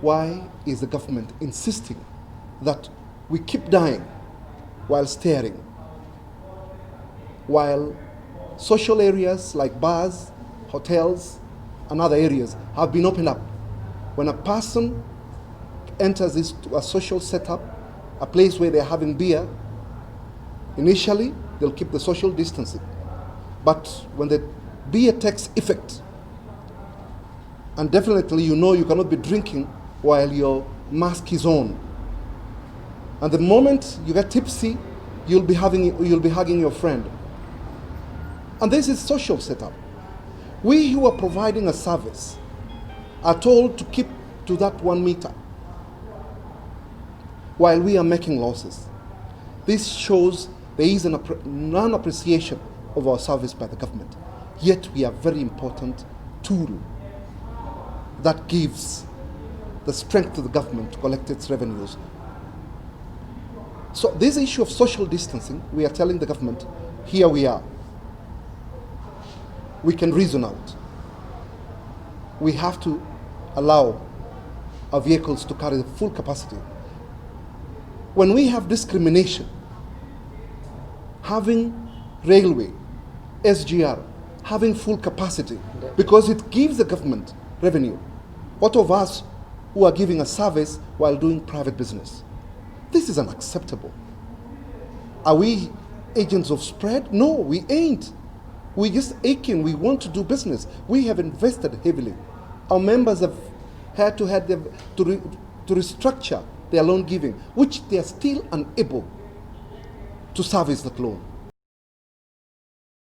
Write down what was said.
Why is the government insisting that we keep dying while staring? While social areas like bars, hotels, and other areas have been opened up. When a person enters a social setup, a place where they're having beer, initially they'll keep the social distancing. But when the beer takes effect, and definitely you know you cannot be drinking while your mask is on. And the moment you get tipsy, you'll be hugging your friend. And this is social setup. We who are providing a service are told to keep to that 1 meter while we are making losses. This shows there is a non-appreciation of our service by the government. Yet we are a very important tool that gives the strength to the government to collect its revenues. So this issue of social distancing, we are telling the government, here we are. We can reason out. We have to allow our vehicles to carry the full capacity. When we have discrimination, having railway, SGR, having full capacity, because it gives the government revenue. What of us who are giving a service while doing private business? This is unacceptable. Are we agents of spread? No, we ain't. We're just aching. We want to do business. We have invested heavily. Our members have had to restructure their loan giving, which they are still unable to service that loan.